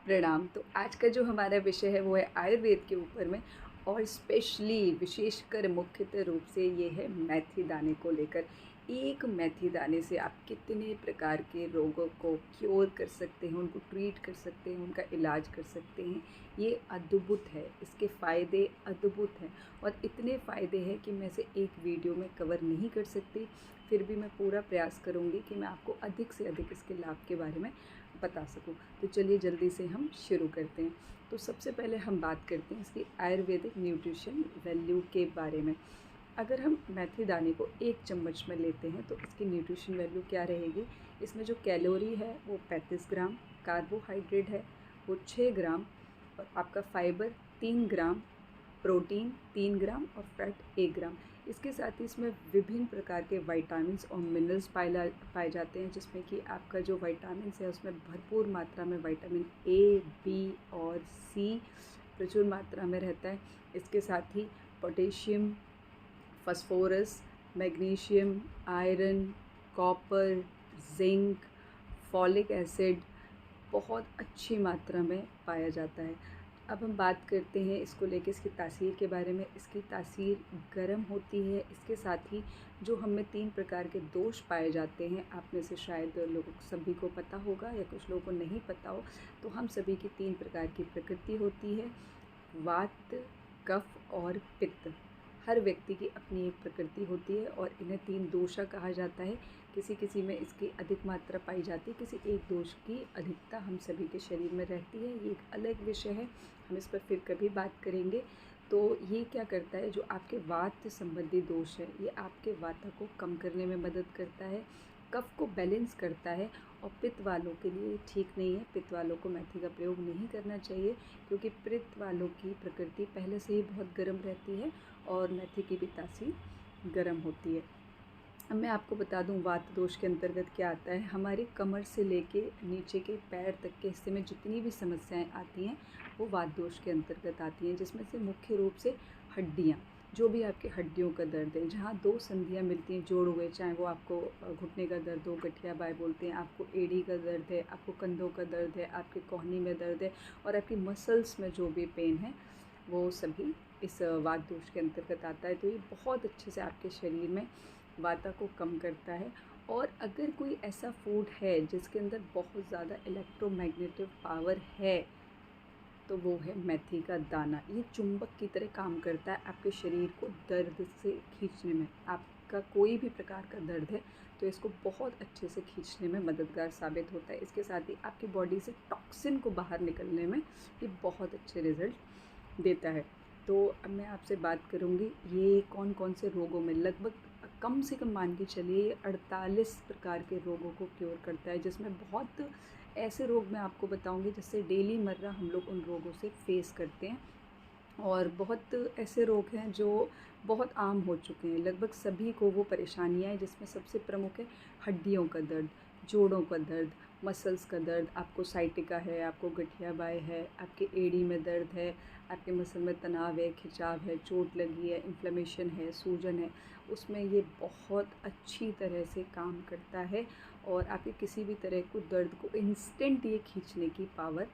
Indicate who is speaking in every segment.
Speaker 1: प्रणाम। तो आज का जो हमारा विषय है वो है आयुर्वेद के ऊपर में, और स्पेशली विशेषकर मुख्यतः रूप से ये है मेथी दाने को लेकर। एक मेथी दाने से आप कितने प्रकार के रोगों को क्योर कर सकते हैं, उनको ट्रीट कर सकते हैं, उनका इलाज कर सकते हैं। ये अद्भुत है, इसके फ़ायदे अद्भुत हैं और इतने फ़ायदे हैं कि मैं इसे एक वीडियो में कवर नहीं कर सकती। फिर भी मैं पूरा प्रयास करूँगी कि मैं आपको अधिक से अधिक इसके लाभ के बारे में बता सकूँ। तो चलिए जल्दी से हम शुरू करते हैं। तो सबसे पहले हम बात करते हैं इसकी आयुर्वेदिक न्यूट्रिशन वैल्यू के बारे में। अगर हम मेथी दाने को 1 चम्मच में लेते हैं तो इसकी न्यूट्रिशन वैल्यू क्या रहेगी। इसमें जो कैलोरी है वो 35 ग्राम, कार्बोहाइड्रेट है वो 6 ग्राम, और आपका फाइबर 3 ग्राम, प्रोटीन 3 ग्राम और फैट 1 ग्राम। इसके साथ ही इसमें विभिन्न प्रकार के विटामिन्स और मिनरल्स पाए जाते हैं, जिसमें कि आपका जो विटामिन्स है उसमें भरपूर मात्रा में विटामिन ए, बी और सी प्रचुर मात्रा में रहता है। इसके साथ ही potassium, phosphorus, magnesium, iron, copper, zinc, folic acid बहुत अच्छी मात्रा में पाया जाता है। अब हम बात करते हैं इसको लेके इसकी तासीर के बारे में। इसकी तासीर गर्म होती है। इसके साथ ही जो हमें 3 प्रकार के दोष पाए जाते हैं, आप में से शायद लोगों सभी को पता होगा या कुछ लोगों को नहीं पता हो। तो हम सभी की 3 प्रकार की प्रकृति होती है, वात, कफ और पित्त। हर व्यक्ति की अपनी एक प्रकृति होती है और इन्हें 3 दोषा कहा जाता है। किसी किसी में इसकी अधिक मात्रा पाई जाती है, किसी एक दोष की अधिकता हम सभी के शरीर में रहती है। ये एक अलग विषय है, हम इस पर फिर कभी बात करेंगे। तो ये क्या करता है, जो आपके वात संबंधी दोष है ये आपके वाता को कम करने में मदद करता है, कफ को बैलेंस करता है। और पित्त वालों के लिए ठीक नहीं है, पित्त वालों को मेथी का प्रयोग नहीं करना चाहिए, क्योंकि पित्त वालों की प्रकृति पहले से ही बहुत गर्म रहती है और मेथी की भी तासीर गर्म होती है। अब मैं आपको बता दूं वात दोष के अंतर्गत क्या आता है। हमारी कमर से लेके नीचे के पैर तक के हिस्से में जितनी भी समस्याएं आती हैं वो वात दोष के अंतर्गत आती हैं, जिसमें से मुख्य रूप से हड्डियां, जो भी आपके हड्डियों का दर्द है, जहाँ 2 संधियां मिलती हैं जोड़ हुए, चाहे वो आपको घुटने का दर्द हो, गठिया बाय बोलते हैं, आपको एड़ी का दर्द है, आपको कंधों का दर्द है, आपके कोहनी में दर्द है, और आपकी मसल्स में जो भी पेन है वो सभी इस वात दोष के अंतर्गत आता है। तो ये बहुत अच्छे से आपके शरीर में वाता को कम करता है। और अगर कोई ऐसा फूड है जिसके अंदर बहुत ज़्यादा इलेक्ट्रोमैग्नेटिक पावर है तो वो है मेथी का दाना। ये चुंबक की तरह काम करता है आपके शरीर को दर्द से खींचने में। आपका कोई भी प्रकार का दर्द है तो इसको बहुत अच्छे से खींचने में मददगार साबित होता है। इसके साथ ही आपकी बॉडी से टॉक्सिन को बाहर निकलने में ये बहुत अच्छे रिज़ल्ट देता है। तो अब मैं आपसे बात करूँगी ये कौन कौन से रोगों में, लगभग कम से कम मान के चलिए 48 प्रकार के रोगों को क्योर करता है, जिसमें बहुत ऐसे रोग मैं आपको बताऊंगी जिससे डेली मर्रा हम लोग उन रोगों से फेस करते हैं। और बहुत ऐसे रोग हैं जो बहुत आम हो चुके हैं, लगभग सभी को वो परेशानियां हैं, जिसमें सबसे प्रमुख है हड्डियों का दर्द, जोड़ों का दर्द, मसल्स का दर्द। आपको साइटिका है, आपको गठिया बाय है, आपके एड़ी में दर्द है, आपके मसल में तनाव है, खिंचाव है, चोट लगी है, इन्फ्लेमेशन है, सूजन है, उसमें ये बहुत अच्छी तरह से काम करता है। और आपके किसी भी तरह को दर्द को इंस्टेंट ये खींचने की पावर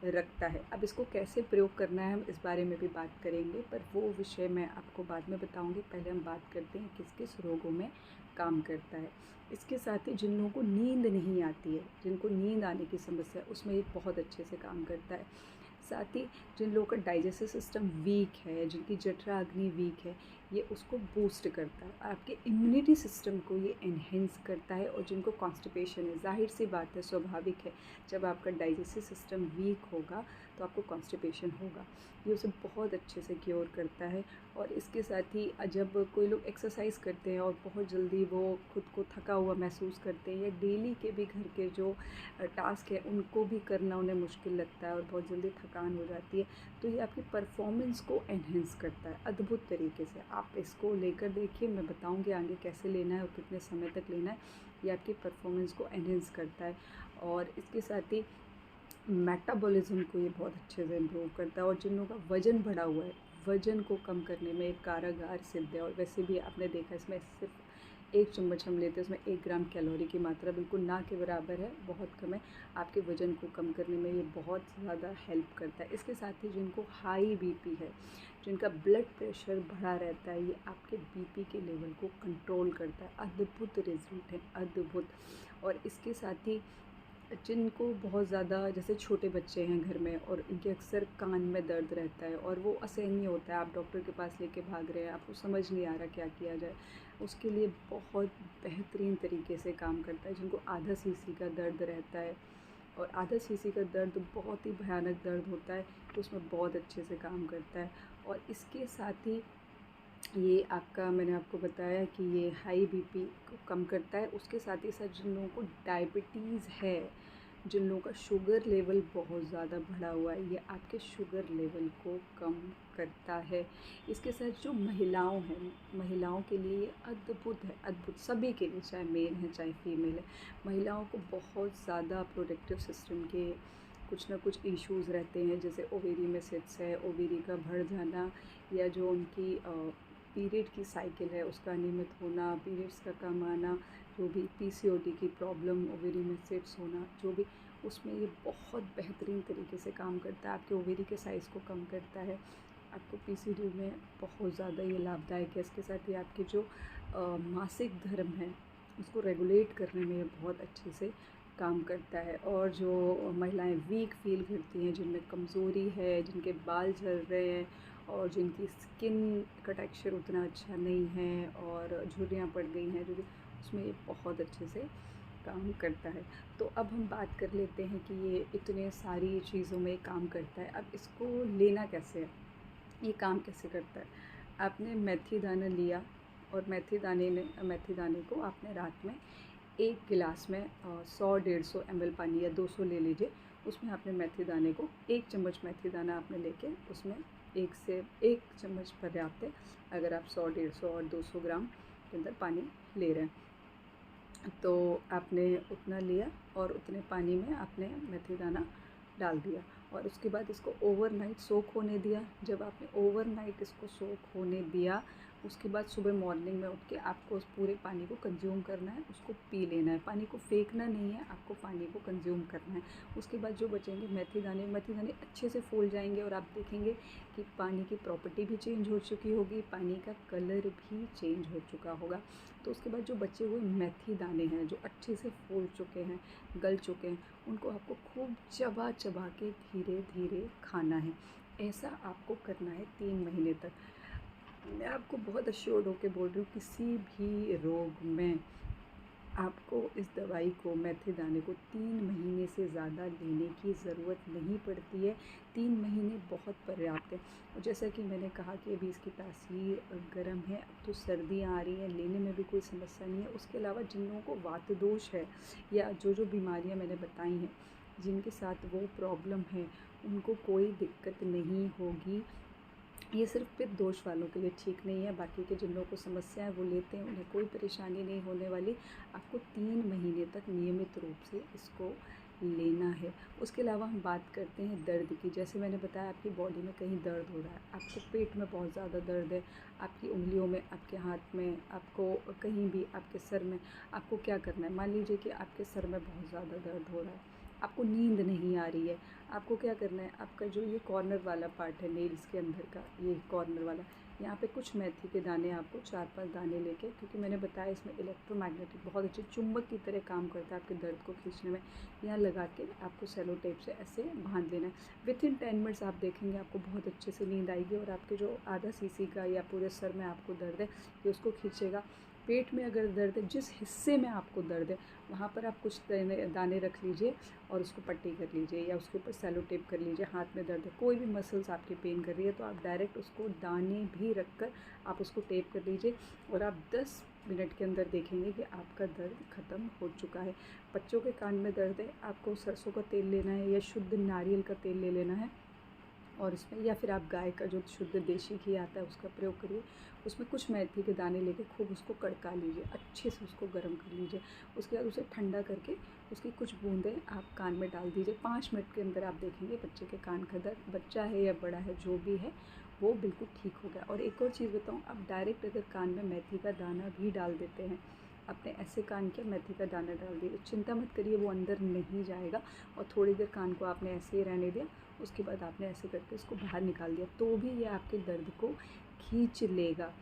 Speaker 1: रखता है। अब इसको कैसे प्रयोग करना है हम इस बारे में भी बात करेंगे, पर वो विषय मैं आपको बाद में बताऊंगी। पहले हम बात करते हैं किस किस रोगों में काम करता है। इसके साथ ही जिन लोगों को नींद नहीं आती है, जिनको नींद आने की समस्या है, उसमें ये बहुत अच्छे से काम करता है। साथ ही जिन लोगों का डाइजेस्टिव सिस्टम वीक है, जिनकी जठराग्नि वीक है, ये उसको बूस्ट करता है। आपके इम्यूनिटी सिस्टम को ये एनहेंस करता है। और जिनको कॉन्स्टिपेशन है, जाहिर सी बात है, स्वाभाविक है, जब आपका डाइजेस्टिव सिस्टम वीक होगा तो आपको कॉन्स्टिपेशन होगा, ये उसे बहुत अच्छे से क्योर करता है। और इसके साथ ही जब कोई लोग एक्सरसाइज करते हैं और बहुत जल्दी वो खुद को थका हुआ महसूस करते हैं, या डेली के भी घर के जो टास्क है उनको भी करना उन्हें मुश्किल लगता है और बहुत जल्दी थकान हो जाती है, तो ये आपकी परफॉर्मेंस को एनहेंस करता है अद्भुत तरीके से। आप इसको लेकर देखिए, मैं बताऊंगी आगे कैसे लेना है और कितने समय तक लेना है। ये आपकी परफॉर्मेंस को एनहेंस करता है। और इसके साथ ही मेटाबॉलिज्म को ये बहुत अच्छे से इम्प्रूव करता है। और जिन लोगों का वज़न बढ़ा हुआ है, वज़न को कम करने में एक कारगर सिद्ध है। और वैसे भी आपने देखा इसमें सिर्फ 1 चम्मच हम लेते हैं, उसमें 1 ग्राम कैलोरी की मात्रा बिल्कुल ना के बराबर है, बहुत कम है। आपके वज़न को कम करने में ये बहुत ज़्यादा हेल्प करता है। इसके साथ ही जिनको हाई बीपी है, जिनका ब्लड प्रेशर बढ़ा रहता है, ये आपके बीपी के लेवल को कंट्रोल करता है। अद्भुत रिज़ल्ट है, अद्भुत। और इसके साथ ही जिनको बहुत ज़्यादा, जैसे छोटे बच्चे हैं घर में और इनके अक्सर कान में दर्द रहता है और वो असहनीय होता है, आप डॉक्टर के पास लेके भाग रहे हैं, आपको समझ नहीं आ रहा क्या किया जाए, उसके लिए बहुत बेहतरीन तरीके से काम करता है। जिनको आधा सीसी का दर्द रहता है, और आधा सीसी का दर्द बहुत ही भयानक दर्द होता है, तो उसमें बहुत अच्छे से काम करता है। और इसके साथ ही ये आपका, मैंने आपको बताया कि ये हाई बीपी को कम करता है। उसके साथ ही साथ जिन लोगों को डायबिटीज़ है, जिन लोगों का शुगर लेवल बहुत ज़्यादा बढ़ा हुआ है, ये आपके शुगर लेवल को कम करता है। इसके साथ जो महिलाओं हैं, महिलाओं के लिए ये अद्भुत है, अद्भुत, सभी के लिए, चाहे मेल है चाहे फीमेल है। महिलाओं को बहुत ज़्यादा प्रोडक्टिव सिस्टम के कुछ ना कुछ इश्यूज़ रहते हैं, जैसे ओवेरी में सिट्स है, ओवेरी का बढ़ जाना, या जो उनकी पीरियड की साइकिल है उसका अनियमित होना, पीरियड्स का कम आना, जो भी पीसीओडी की प्रॉब्लम, ओवेरी में सिट्स होना, जो भी, उसमें ये बहुत बेहतरीन तरीके से काम करता है। आपके ओवेरी के साइज़ को कम करता है, आपको पीसीओडी में बहुत ज़्यादा ये लाभदायक है। इसके साथ ही आपके जो मासिक धर्म है उसको रेगुलेट करने में ये बहुत अच्छे से काम करता है। और जो महिलाएं वीक फील करती हैं, जिनमें कमज़ोरी है, जिनके बाल झड़ रहे हैं और जिनकी स्किन का टेक्सचर उतना अच्छा नहीं है और झुर्रियाँ पड़ गई हैं, जो उसमें ये बहुत अच्छे से काम करता है। तो अब हम बात कर लेते हैं कि ये इतने सारी चीज़ों में काम करता है, अब इसको लेना कैसे है, ये काम कैसे करता है। आपने मेथी दाना लिया, और मेथी दाने को आपने रात में 1 गिलास में 100-150 ml पानी, या 200 ले लीजिए, उसमें आपने मेथी दाने को, 1 चम्मच मेथी दाना आपने लेके उसमें 1 चम्मच पर्याप्त है, अगर आप 100-150 और 200 ग्राम के अंदर पानी ले रहे हैं। तो आपने उतना लिया और उतने पानी में आपने मेथी दाना डाल दिया, और उसके बाद इसको ओवरनाइट सोक होने दिया। जब आपने ओवरनाइट इसको सोक होने दिया, उसके बाद सुबह मॉर्निंग में उठ के आपको उस पूरे पानी को कंज्यूम करना है, उसको पी लेना है। पानी को फेंकना नहीं है, आपको पानी को कंज्यूम करना है। उसके बाद जो बचेंगे मेथी दाने अच्छे से फूल जाएंगे, और आप देखेंगे कि पानी की प्रॉपर्टी भी चेंज हो चुकी होगी, पानी का कलर भी चेंज हो चुका होगा। तो उसके बाद जो बचे हुए मेथी दाने हैं, जो अच्छे से फूल चुके हैं, गल चुके हैं, उनको आपको खूब चबा चबा के धीरे धीरे खाना है। ऐसा आपको करना है 3 महीने तक। मैं आपको बहुत अश्योर्ड होकर बोल रही हूँ, किसी भी रोग में आपको इस दवाई को, मेथी दाने को, 3 महीने से ज़्यादा लेने की ज़रूरत नहीं पड़ती है। 3 महीने बहुत पर्याप्त है। और जैसा कि मैंने कहा कि अभी इसकी तासीर गर्म है, अब तो सर्दियाँ आ रही हैं, लेने में भी कोई समस्या नहीं है। उसके अलावा जिन लोगों को वात दोष है, या जो बीमारियाँ मैंने बताई हैं, जिनके साथ वो प्रॉब्लम है, उनको कोई दिक्कत नहीं होगी। ये सिर्फ पित्त दोष वालों के लिए ठीक नहीं है, बाकी के जिन लोगों को समस्या है वो लेते हैं, उन्हें कोई परेशानी नहीं होने वाली। आपको 3 महीने तक नियमित रूप से इसको लेना है। उसके अलावा हम बात करते हैं दर्द की। जैसे मैंने बताया, आपकी बॉडी में कहीं दर्द हो रहा है, आपको पेट में बहुत ज़्यादा दर्द है, आपकी उंगलियों में, आपके हाथ में, आपको कहीं भी, आपके सर में, आपको क्या करना है, मान लीजिए कि आपके सर में बहुत ज़्यादा दर्द हो रहा है, आपको नींद नहीं आ रही है, आपको क्या करना है, आपका जो ये कॉर्नर वाला पार्ट है नेल्स के अंदर का, ये कॉर्नर वाला, यहाँ पे कुछ मेथी के दाने, आपको 4-5 दाने लेके, क्योंकि मैंने बताया इसमें इलेक्ट्रोमैग्नेटिक बहुत अच्छे चुंबक की तरह काम करता है आपके दर्द को खींचने में, यहाँ लगा के आपको सेलो टेप से ऐसे बांध लेना है। विथिन 10 मिनट्स आप देखेंगे आपको बहुत अच्छे से नींद आएगी, और आपके जो आधा सीसी का या पूरे सर में आपको दर्द है, ये उसको खींचेगा। पेट में अगर दर्द है, जिस हिस्से में आपको दर्द है, वहाँ पर आप कुछ दाने रख लीजिए और उसको पट्टी कर लीजिए, या उसके ऊपर सेलो टेप कर लीजिए। हाथ में दर्द है, कोई भी मसल्स आपकी पेन कर रही है, तो आप डायरेक्ट उसको दाने भी रख कर आप उसको टेप कर लीजिए, और आप 10 मिनट के अंदर देखेंगे कि आपका दर्द ख़त्म हो चुका है। बच्चों के कान में दर्द है, आपको सरसों का तेल लेना है या शुद्ध नारियल का तेल ले लेना है, और उसमें या फिर आप गाय का जो शुद्ध देसी घी आता है उसका प्रयोग करिए। उसमें कुछ मेथी के दाने लेके खूब उसको कड़का लीजिए, अच्छे से उसको गर्म कर लीजिए। उसके बाद उसे ठंडा करके उसकी कुछ बूंदें आप कान में डाल दीजिए। 5 मिनट के अंदर आप देखेंगे बच्चे के कान का दर्द, बच्चा है या बड़ा है जो भी है, वो बिल्कुल ठीक हो गया। और एक और चीज़ बताऊँ, आप डायरेक्ट अगर कान में मेथी का दाना भी डाल देते हैं, आपने ऐसे कान किया, मेथी का दाना डाल दिया, चिंता मत करिए, वो अंदर नहीं जाएगा। और थोड़ी देर कान को आपने ऐसे ही रहने दिया, उसके बाद आपने ऐसे करके इसको बाहर निकाल दिया, तो भी ये आपके दर्द को खींच लेगा।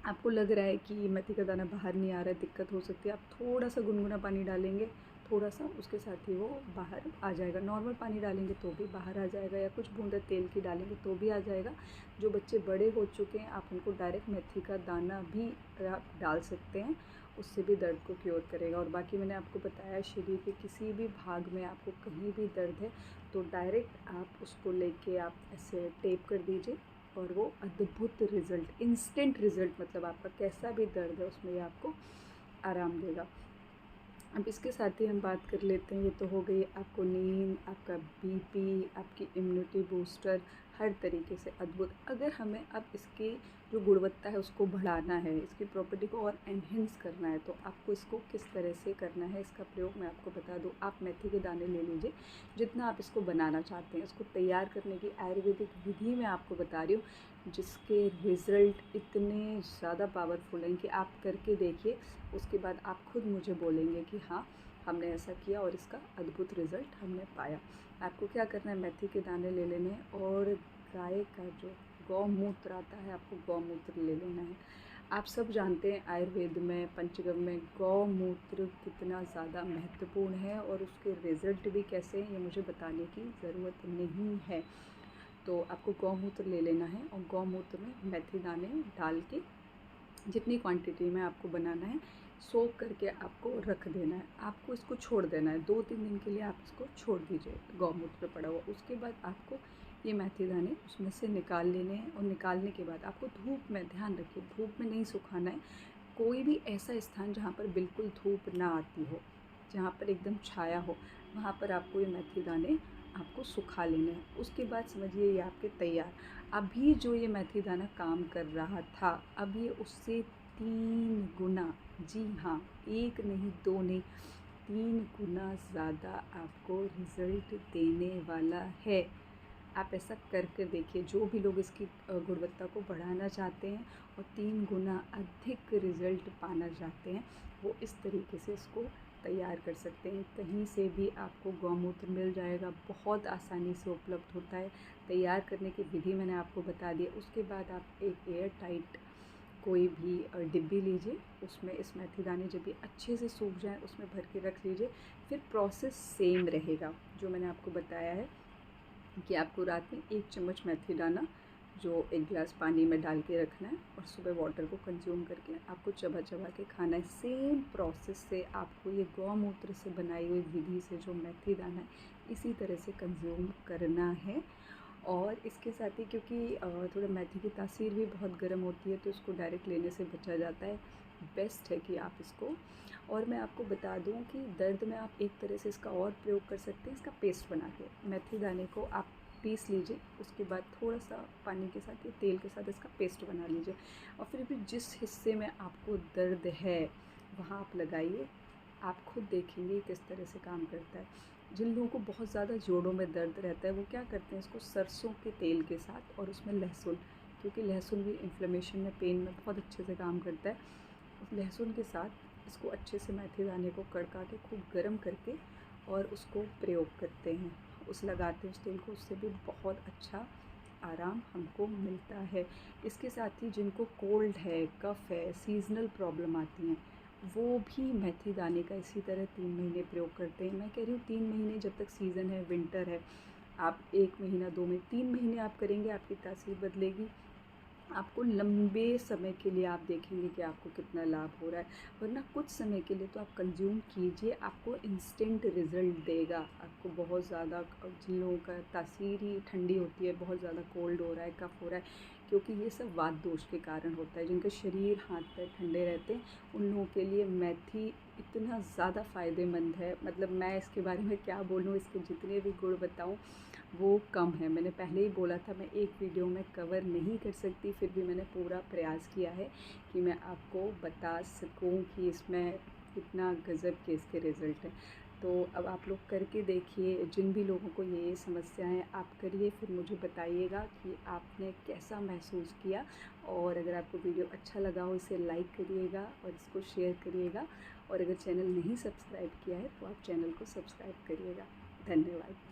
Speaker 1: आपको लग रहा है कि मेथी का दाना बाहर नहीं आ रहा है, दिक्कत हो सकती है, आप थोड़ा सा गुनगुना पानी डालेंगे, थोड़ा सा, उसके साथ ही वो बाहर आ जाएगा। नॉर्मल पानी डालेंगे तो भी बाहर आ जाएगा, या कुछ बूंदे तेल की डालेंगे तो भी आ जाएगा। जो बच्चे बड़े हो चुके हैं, आप उनको डायरेक्ट मेथी का दाना भी आप डाल सकते हैं, उससे भी दर्द को क्योर करेगा। और बाकी मैंने आपको बताया, शरीर के किसी भी भाग में आपको कहीं भी दर्द है तो डायरेक्ट आप उसको लेके आप ऐसे टेप कर दीजिए, और वो अद्भुत रिज़ल्ट, इंस्टेंट रिज़ल्ट, मतलब आपका कैसा भी दर्द है उसमें ये आपको आराम देगा। अब इसके साथ ही हम बात कर लेते हैं, ये तो हो गई आपको नींद, आपका बीपी, आपकी इम्यूनिटी बूस्टर, हर तरीके से अद्भुत। अगर हमें अब इसकी जो गुणवत्ता है उसको बढ़ाना है, इसकी प्रॉपर्टी को और एनहेंस करना है, तो आपको इसको किस तरह से करना है, इसका प्रयोग मैं आपको बता दूं। आप मेथी के दाने ले लीजिए, जितना आप इसको बनाना चाहते हैं, इसको तैयार करने की आयुर्वेदिक विधि मैं आपको बता रही हूँ, जिसके रिज़ल्ट इतने ज़्यादा पावरफुल हैं कि आप करके देखिए, उसके बाद आप खुद मुझे बोलेंगे कि हाँ, हमने ऐसा किया और इसका अद्भुत रिज़ल्ट हमने पाया। आपको क्या करना है, मेथी के दाने ले लेने हैं, और गाय का जो गौमूत्र आता है, आपको गौमूत्र ले लेना है। आप सब जानते हैं आयुर्वेद में, पंचगव्य में गौमूत्र कितना ज़्यादा महत्वपूर्ण है, और उसके रिज़ल्ट भी कैसे हैं ये मुझे बताने की ज़रूरत नहीं है। तो आपको गौमूत्र ले लेना है, और गौमूत्र में मेथी दाने डाल के जितनी क्वांटिटी में आपको बनाना है, सोक करके आपको रख देना है। आपको इसको छोड़ देना है, 2-3 दिन के लिए आप इसको छोड़ दीजिए गौमूत्र पड़ा हुआ। उसके बाद आपको ये मेथी दाने उसमें से निकाल लेने हैं, और निकालने के बाद आपको धूप में, ध्यान रखिए, धूप में नहीं सुखाना है। कोई भी ऐसा स्थान जहाँ पर बिल्कुल धूप ना आती हो, जहाँ पर एकदम छाया हो, वहाँ पर आपको ये मेथी दाने आपको सुखा लेने हैं। उसके बाद समझिए ये आपके तैयार। अभी जो ये मेथी दाना काम कर रहा था, अब ये उससे 3 गुना, जी हाँ, 1 नहीं 2 नहीं, 3 गुना ज़्यादा आपको रिज़ल्ट देने वाला है। आप ऐसा करके देखिए, जो भी लोग इसकी गुणवत्ता को बढ़ाना चाहते हैं और 3 गुना अधिक रिज़ल्ट पाना चाहते हैं, वो इस तरीके से इसको तैयार कर सकते हैं। कहीं से भी आपको गौमूत्र मिल जाएगा, बहुत आसानी से उपलब्ध होता है। तैयार करने की विधि मैंने आपको बता दी। उसके बाद आप एक एयर टाइट कोई भी डिब्बी लीजिए, उसमें इस मेथी दाने जब ये अच्छे से सूख जाए उसमें भर के रख लीजिए। फिर प्रोसेस सेम रहेगा जो मैंने आपको बताया है, कि आपको रात में 1 चम्मच मेथी दाना जो 1 गिलास पानी में डाल के रखना है, और सुबह वाटर को कंज्यूम करके आपको चबा चबा के खाना है। सेम प्रोसेस से आपको ये गौमूत्र से बनाई हुई विधि से जो मेथी दाना है, इसी तरह से कंज्यूम करना है। और इसके साथ ही, क्योंकि थोड़ा मेथी की तासीर भी बहुत गर्म होती है, तो इसको डायरेक्ट लेने से बचा जाता है। बेस्ट है कि आप इसको, और मैं आपको बता दूं कि दर्द में आप एक तरह से इसका और प्रयोग कर सकते हैं, इसका पेस्ट बना के। मेथी दाने को आप पीस लीजिए, उसके बाद थोड़ा सा पानी के साथ या तेल के साथ इसका पेस्ट बना लीजिए, और फिर भी जिस हिस्से में आपको दर्द है वहाँ आप लगाइए। आप खुद देखेंगे किस तरह से काम करता है। जिन लोगों को बहुत ज़्यादा जोड़ों में दर्द रहता है, वो क्या करते हैं, इसको सरसों के तेल के साथ और उसमें लहसुन, क्योंकि लहसुन भी इन्फ्लेमेशन में, पेन में बहुत अच्छे से काम करता है, उस लहसुन के साथ इसको अच्छे से मेथी दाने को कड़का के खूब गर्म करके और उसको प्रयोग करते हैं, उस लगाते हैं उस तेल को, उससे भी बहुत अच्छा आराम हमको मिलता है। इसके साथ ही जिनको कोल्ड है, कफ़ है, सीज़नल प्रॉब्लम आती हैं, वो भी मेथी दाने का इसी तरह 3 महीने प्रयोग करते हैं। मैं कह रही हूँ 3 महीने, जब तक सीज़न है, विंटर है, आप 1 महीना, 2 महीने, 3 महीने आप करेंगे, आपकी तासीर बदलेगी। आपको लंबे समय के लिए आप देखेंगे कि आपको कितना लाभ हो रहा है। वरना कुछ समय के लिए तो आप कंज्यूम कीजिए, आपको इंस्टेंट रिज़ल्ट देगा। आपको बहुत ज़्यादा, जिन लोगों का तासीर ही ठंडी होती है, बहुत ज़्यादा कोल्ड हो रहा है, कफ़ हो रहा है, क्योंकि ये सब वात दोष के कारण होता है। जिनका शरीर हाथ पैर ठंडे रहते हैं उन लोगों के लिए मेथी इतना ज़्यादा फ़ायदेमंद है, मतलब मैं इसके बारे में क्या बोलूँ, इसके जितने भी गुण बताऊँ वो कम है। मैंने पहले ही बोला था मैं एक वीडियो में कवर नहीं कर सकती, फिर भी मैंने पूरा प्रयास किया है कि मैं आपको बता सकूं कि इसमें कितना गज़ब के इसके रिज़ल्ट हैं। तो अब आप लोग करके देखिए, जिन भी लोगों को ये समस्याएं, आप करिए, फिर मुझे बताइएगा कि आपने कैसा महसूस किया। और अगर आपको वीडियो अच्छा लगा हो इसे लाइक करिएगा और इसको शेयर करिएगा, और अगर चैनल नहीं सब्सक्राइब किया है तो आप चैनल को सब्सक्राइब करिएगा। धन्यवाद।